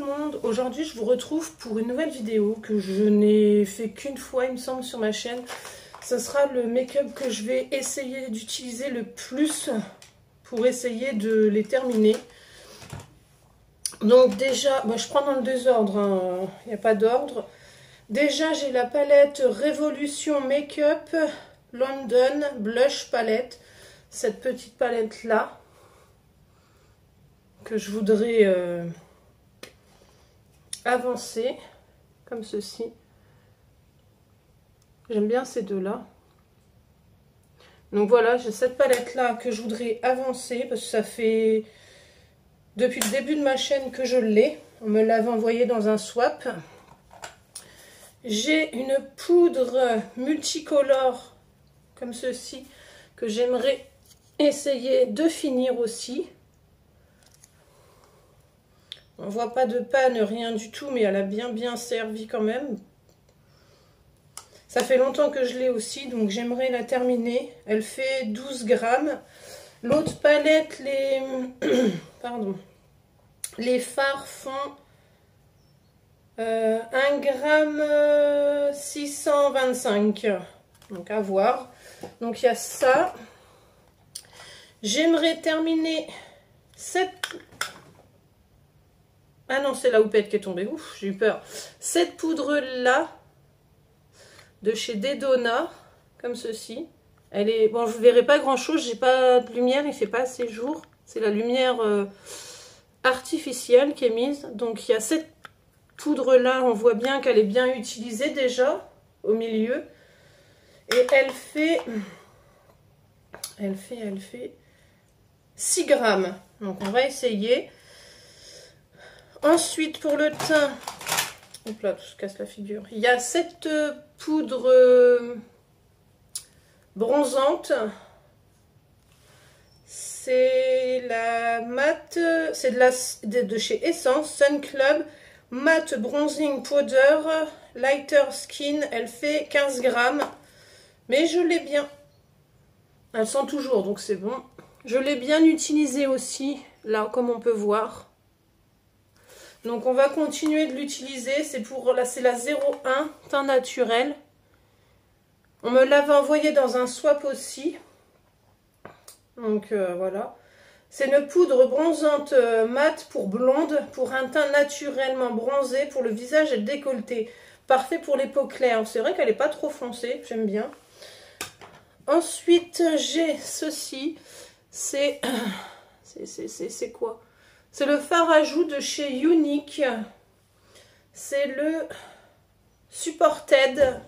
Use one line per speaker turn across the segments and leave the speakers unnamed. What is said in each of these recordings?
le monde, aujourd'hui je vous retrouve pour une nouvelle vidéo que je n'ai fait qu'une fois il me semble sur ma chaîne. Ce sera le make-up que je vais essayer d'utiliser le plus pour essayer de les terminer. Donc déjà, je prends dans le désordre, il n'y a pas d'ordre. Déjà j'ai la palette Révolution Make-up London Blush Palette. Cette petite palette là que je voudrais avancer comme ceci. J'aime bien ces deux là. Donc voilà, j'ai cette palette là que je voudrais avancer parce que ça fait depuis le début de ma chaîne que je l'ai. On me l'avait envoyé dans un swap. J'ai une poudre multicolore comme ceci que j'aimerais essayer de finir aussi. On voit pas de panne, rien du tout, mais elle a bien servi quand même. Ça fait longtemps que je l'ai aussi, donc j'aimerais la terminer. Elle fait 12 grammes. L'autre palette, les fards font 1 gramme 625. Donc à voir. Donc il y a ça. J'aimerais terminer cette... Ah non, c'est la houppette qui est tombée. Ouf, j'ai eu peur. Cette poudre-là, de chez Dedona, comme ceci. Elle est... Bon, je ne verrai pas grand-chose, j'ai pas de lumière, il ne fait pas assez jour. C'est la lumière artificielle qui est mise. Donc, il y a cette poudre-là, on voit bien qu'elle est bien utilisée déjà, au milieu. Et elle fait 6 grammes. Donc, on va essayer. Ensuite, pour le teint, hop là, tout se casse la figure. Il y a cette poudre bronzante. C'est la matte, c'est de chez Essence, Sun Club, Matte Bronzing Powder, Lighter Skin. Elle fait 15 grammes. Mais je l'ai bien. Elle sent toujours, donc c'est bon. Je l'ai bien utilisée aussi, là, comme on peut voir. Donc on va continuer de l'utiliser, c'est la 01 teint naturel. On me l'avait envoyé dans un swap aussi. Donc voilà. C'est une poudre bronzante mate pour blonde, pour un teint naturellement bronzé, pour le visage et le décolleté. Parfait pour les peaux claires. C'est vrai qu'elle n'est pas trop foncée, j'aime bien. Ensuite j'ai ceci. C'est quoi ? C'est le fard à joues de chez Unique. C'est le Supported.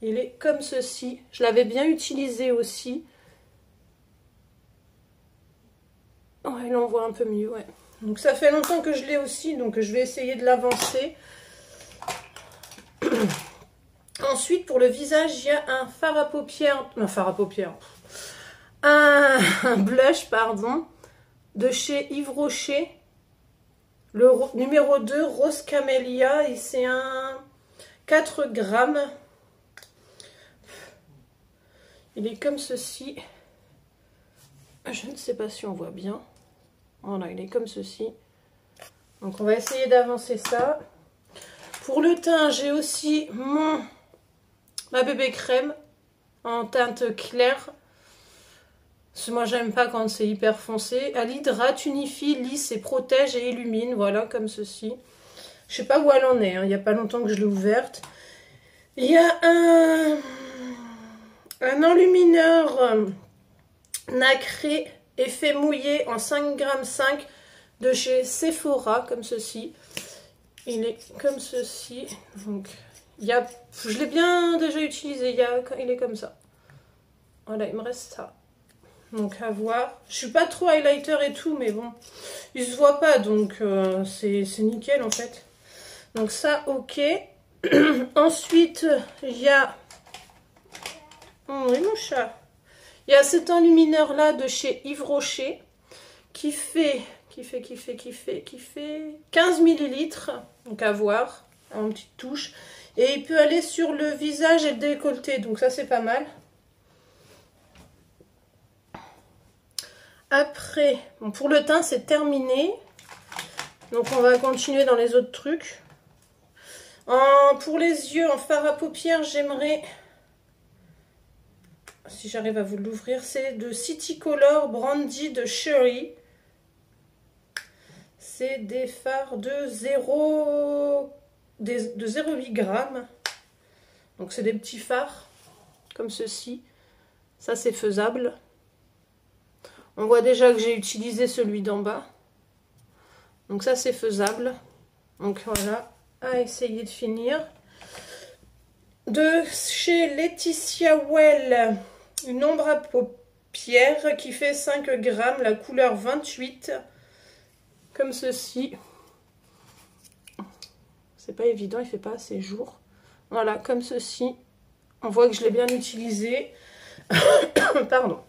Il est comme ceci. Je l'avais bien utilisé aussi. Ouais, là on voit un peu mieux, ouais. Donc ça fait longtemps que je l'ai aussi, donc je vais essayer de l'avancer. Ensuite, pour le visage, il y a un fard à paupières. Un blush, pardon. De chez Yves Rocher, le numéro 2, Rose Camélia, et c'est un 4 grammes. Il est comme ceci. Je ne sais pas si on voit bien. Voilà, il est comme ceci. Donc on va essayer d'avancer ça. Pour le teint, j'ai aussi ma bébé crème en teinte claire. Moi j'aime pas quand c'est hyper foncé. Elle hydrate, unifie, lisse et protège et illumine. Voilà, comme ceci. Je sais pas où elle en est, hein. Il n'y a pas longtemps que je l'ai ouverte. Il y a un enlumineur nacré effet mouillé en 5,5 g de chez Sephora, comme ceci. Il est comme ceci. Donc, je l'ai bien déjà utilisé. Il est comme ça. Voilà, il me reste ça. Donc à voir. Je suis pas trop highlighter et tout, mais bon, il se voit pas, donc c'est nickel en fait. Donc ça, ok. Ensuite, il y a... Oh, et mon chat. Il y a cet enlumineur là de chez Yves Rocher qui fait 15 ml. Donc à voir, en petite touche. Et il peut aller sur le visage et le décolleté, donc ça c'est pas mal. Après, bon, pour le teint, c'est terminé. Donc on va continuer dans les autres trucs. Pour les yeux, en fard à paupières, j'aimerais, si j'arrive à vous l'ouvrir, c'est de City Color Brandy de Sherry. C'est des fards de 0,8 grammes. Donc c'est des petits fards comme ceci. Ça c'est faisable. On voit déjà que j'ai utilisé celui d'en bas. Donc ça c'est faisable. Donc voilà, à essayer de finir. De chez Laetitia Well, une ombre à paupières qui fait 5 grammes, la couleur 28. Comme ceci. C'est pas évident, il fait pas assez jour. Voilà, comme ceci. On voit que je l'ai bien utilisé. Pardon.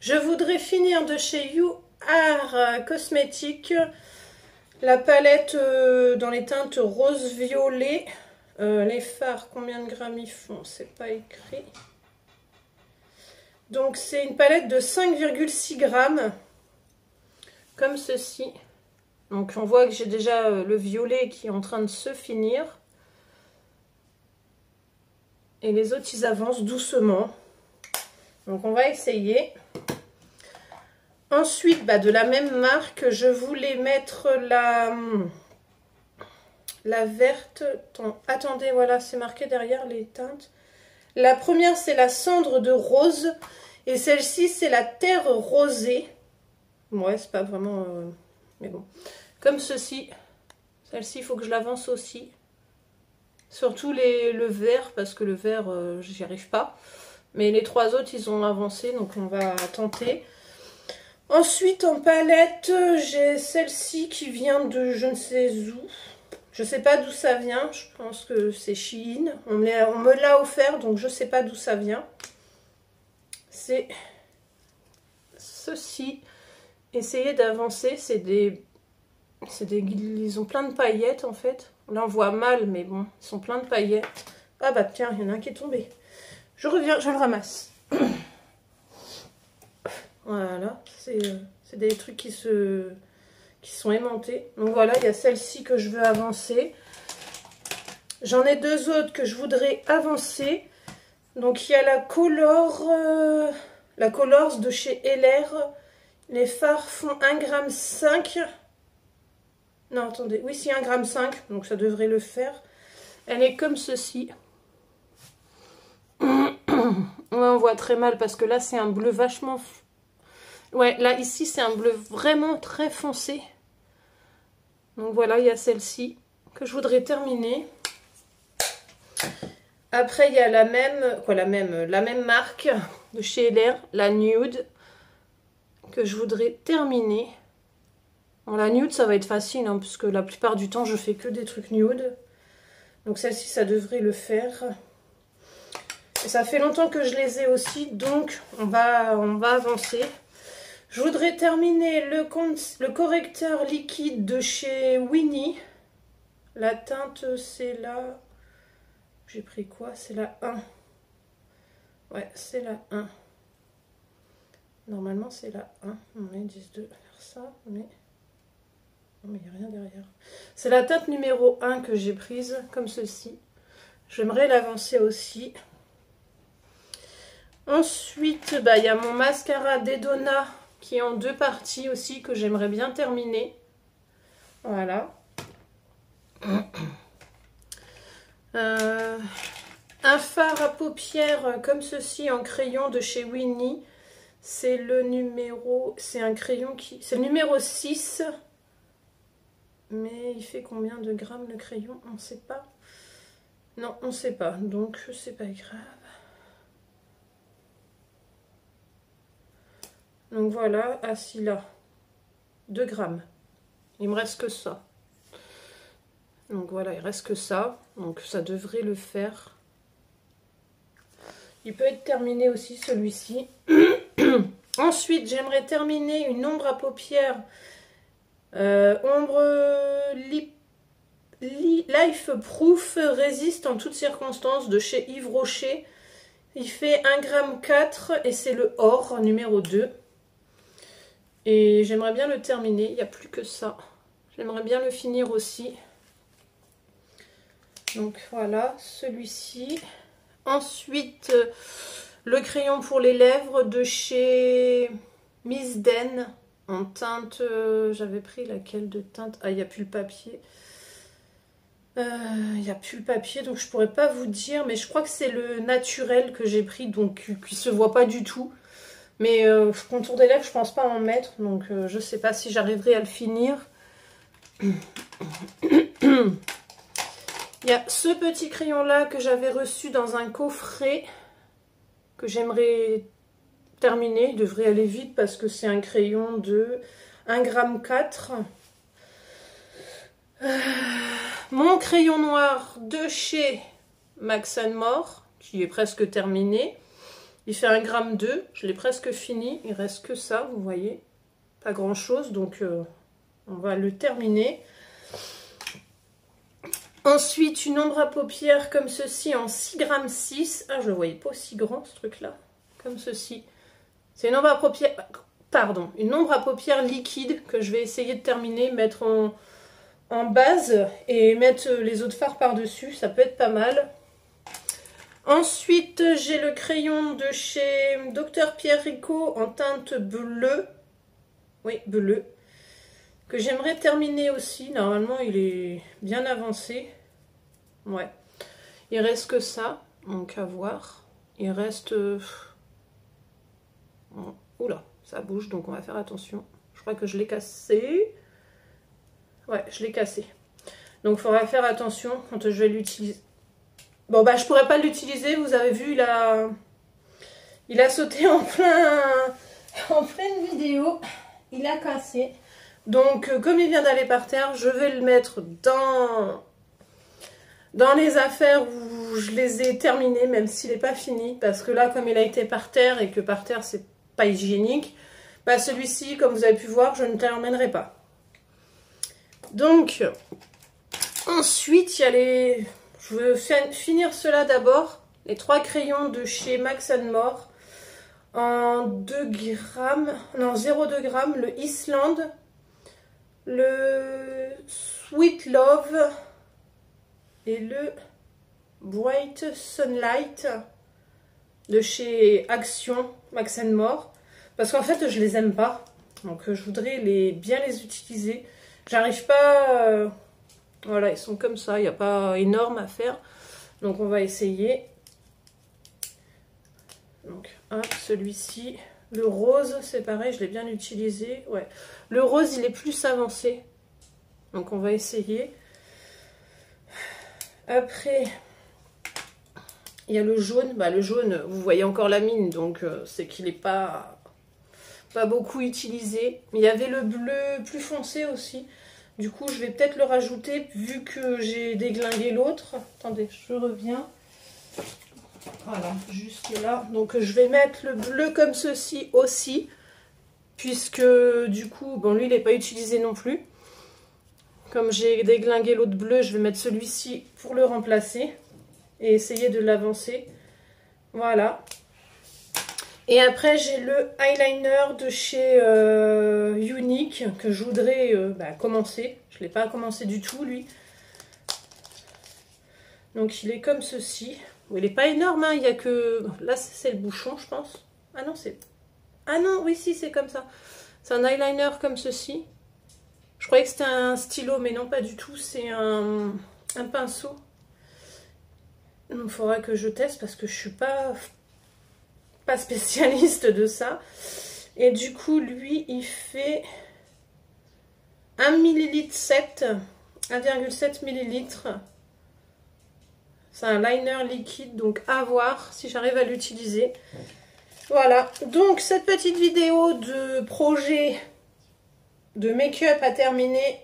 Je voudrais finir de chez You Are Cosmetics la palette dans les teintes rose-violet. Les fards, combien de grammes ils font? C'est pas écrit. Donc c'est une palette de 5,6 grammes. Comme ceci. Donc on voit que j'ai déjà le violet qui est en train de se finir. Et les autres ils avancent doucement. Donc on va essayer. Ensuite, de la même marque, je voulais mettre la verte. Attendez, voilà, c'est marqué derrière les teintes. La première c'est la cendre de rose. Et celle-ci c'est la terre rosée. Ouais, c'est pas vraiment... mais bon. Comme ceci. Celle-ci, il faut que je l'avance aussi. Surtout le vert, parce que le vert, j'y arrive pas. Mais les trois autres, ils ont avancé, donc on va tenter. Ensuite, en palette, j'ai celle-ci qui vient de je ne sais où. Je sais pas d'où ça vient. Je pense que c'est Shein. On me l'a offert, donc je sais pas d'où ça vient. C'est ceci. Essayez d'avancer, ils ont plein de paillettes en fait. Là on voit mal, mais bon, ils sont plein de paillettes. Ah bah tiens, il y en a un qui est tombé. Je reviens, je le ramasse. Voilà, c'est des trucs qui sont aimantés. Donc voilà, il y a celle-ci que je veux avancer. J'en ai deux autres que je voudrais avancer. Donc il y a la Colors de chez LR. Les fards font 1,5 g. Non, attendez. Oui, c'est 1,5 g. Donc ça devrait le faire. Elle est comme ceci. Ouais, on voit très mal parce que là, c'est un bleu vachement... Ouais, là, ici, c'est un bleu vraiment très foncé. Donc voilà, il y a celle-ci que je voudrais terminer. Après, il y a la même marque de chez LR, la Nude, que je voudrais terminer. Bon, la nude ça va être facile hein, puisque la plupart du temps je fais que des trucs nude. Donc celle-ci ça devrait le faire. Et ça fait longtemps que je les ai aussi, donc on va avancer. Je voudrais terminer le correcteur liquide de chez Winnie. La teinte c'est la... J'ai pris quoi? C'est la 1. Ouais, c'est la 1. Normalement c'est la 1. Ils disent de faire ça, mais... Non, mais il n'y a rien derrière. C'est la teinte numéro 1 que j'ai prise, comme ceci. J'aimerais l'avancer aussi. Ensuite, il y a mon mascara d'Edona qui est en 2 parties aussi, que j'aimerais bien terminer. Voilà. Un fard à paupières comme ceci en crayon de chez Winnie. C'est le numéro... C'est un crayon qui... C'est le numéro 6. Mais il fait combien de grammes le crayon? On ne sait pas. Non, on ne sait pas. Donc, c'est pas grave. Donc voilà, assis là. 2 grammes. Il me reste que ça. Donc voilà, il reste que ça. Donc ça devrait le faire. Il peut être terminé aussi celui-ci. Ensuite, j'aimerais terminer une ombre à paupières. Ombre Life Proof résiste en toutes circonstances de chez Yves Rocher. Il fait 1,4 g et c'est le or numéro 2. Et j'aimerais bien le terminer, il n'y a plus que ça. J'aimerais bien le finir aussi. Donc voilà, celui-ci. Ensuite, le crayon pour les lèvres de chez Miss Den. En teinte, j'avais pris laquelle de teinte? Ah, il n'y a plus le papier. Il n'y a plus le papier, donc je pourrais pas vous dire. Mais je crois que c'est le naturel que j'ai pris, donc qui se voit pas du tout. Mais contour des lèvres, je pense pas en mettre. Donc je sais pas si j'arriverai à le finir. Il y a ce petit crayon là que j'avais reçu dans un coffret que j'aimerais terminer. Il devrait aller vite parce que c'est un crayon de 1,4 g. Mon crayon noir de chez Max & More qui est presque terminé. Il fait 1,2 g. Je l'ai presque fini. Il reste que ça, vous voyez. Pas grand chose, donc on va le terminer. Ensuite, une ombre à paupières comme ceci en 6,6 g. Ah, je le voyais pas aussi grand ce truc-là. Comme ceci. C'est une ombre à paupières. Pardon, une ombre à paupières liquide que je vais essayer de terminer, mettre en base et mettre les autres fards par-dessus. Ça peut être pas mal. Ensuite, j'ai le crayon de chez Dr Pierre Rico en teinte bleue. Oui, bleu. Que j'aimerais terminer aussi. Normalement, il est bien avancé. Ouais. Il reste que ça. Donc, à voir. Il reste... Oula, ça bouge, donc on va faire attention. Je crois que je l'ai cassé. Ouais, je l'ai cassé. Donc, il faudra faire attention quand je vais l'utiliser. Bon, bah, je pourrais pas l'utiliser. Vous avez vu, il a sauté en pleine vidéo. Il a cassé. Donc, comme il vient d'aller par terre, je vais le mettre dans les affaires où je les ai terminées, même s'il n'est pas fini. Parce que là, comme il a été par terre et que par terre, c'est pas hygiénique, bah celui-ci, comme vous avez pu voir, je ne l'emmènerai pas. Donc, ensuite, il y a les... Je veux finir cela d'abord. Les 3 crayons de chez Max & More en 2 grammes, non 0,2 g, le Island, le Sweet Love et le Bright Sunlight de chez Action Max & More. Parce qu'en fait, je les aime pas. Donc, je voudrais bien les utiliser. J'arrive pas... voilà, ils sont comme ça. Il n'y a pas énorme à faire. Donc, on va essayer. Donc, celui-ci. Le rose, c'est pareil, je l'ai bien utilisé. Ouais. Le rose, il est plus avancé. Donc, on va essayer. Après, il y a le jaune. Bah, le jaune, vous voyez encore la mine. Donc, c'est qu'il n'est pas beaucoup utilisé. Mais il y avait le bleu plus foncé aussi. Du coup, je vais peut-être le rajouter vu que j'ai déglingué l'autre. Attendez, je reviens. Voilà, juste là. Donc, je vais mettre le bleu comme ceci aussi. Puisque, du coup, bon, lui, il n'est pas utilisé non plus. Comme j'ai déglingué l'autre bleu, je vais mettre celui-ci pour le remplacer. Et essayer de l'avancer. Voilà. Et après, j'ai le eyeliner de chez Unique que je voudrais commencer. Je ne l'ai pas commencé du tout, lui. Donc, il est comme ceci. Bon, il n'est pas énorme, hein. Il y a que... Là, c'est le bouchon, je pense. Ah non, c'est... Ah non, oui, si, c'est comme ça. C'est un eyeliner comme ceci. Je croyais que c'était un stylo, mais non, pas du tout. C'est un pinceau. Donc, il faudra que je teste parce que je suis pas spécialiste de ça. Et du coup, lui, il fait 1,7 ml, 1,7 ml. C'est un liner liquide, donc à voir si j'arrive à l'utiliser. Voilà, donc cette petite vidéo de projet de make-up a terminé.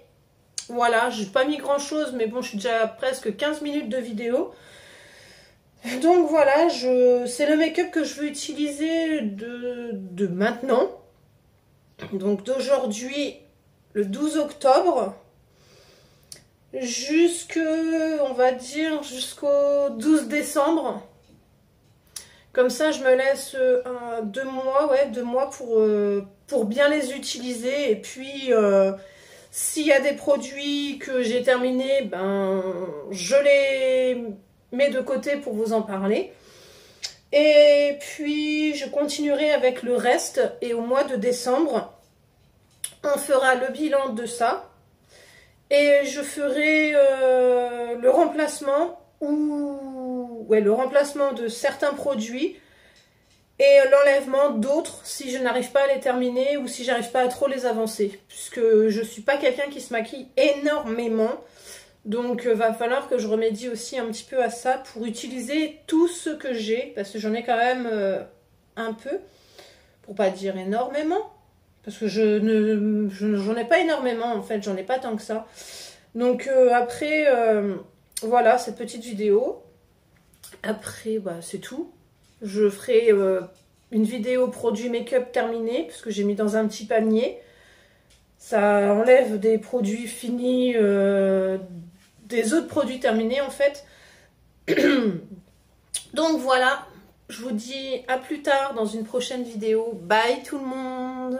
Voilà, j'ai pas mis grand chose, mais bon, je suis déjà à presque 15 minutes de vidéo. Donc voilà, c'est le make-up que je veux utiliser de maintenant. Donc d'aujourd'hui, le 12 octobre, on va dire, jusqu'au 12 décembre. Comme ça, je me laisse 2 mois, ouais, 2 mois pour bien les utiliser. Et puis, s'il y a des produits que j'ai terminés, ben, je les mets de côté pour vous en parler. Et puis, je continuerai avec le reste. Et au mois de décembre, on fera le bilan de ça. Et je ferai le remplacement le remplacement de certains produits et l'enlèvement d'autres si je n'arrive pas à les terminer ou si j'arrive pas à trop les avancer. Puisque je suis pas quelqu'un qui se maquille énormément. Donc va falloir que je remédie aussi un petit peu à ça pour utiliser tout ce que j'ai. Parce que j'en ai quand même un peu, pour pas dire énormément. Parce que j'en ai pas énormément en fait, j'en ai pas tant que ça. Donc après, voilà cette petite vidéo. Après, bah, c'est tout. Je ferai une vidéo produit make-up terminée, parce que j'ai mis dans un petit panier. Ça enlève des produits finis, des autres produits terminés en fait. Donc voilà, je vous dis à plus tard dans une prochaine vidéo. Bye tout le monde!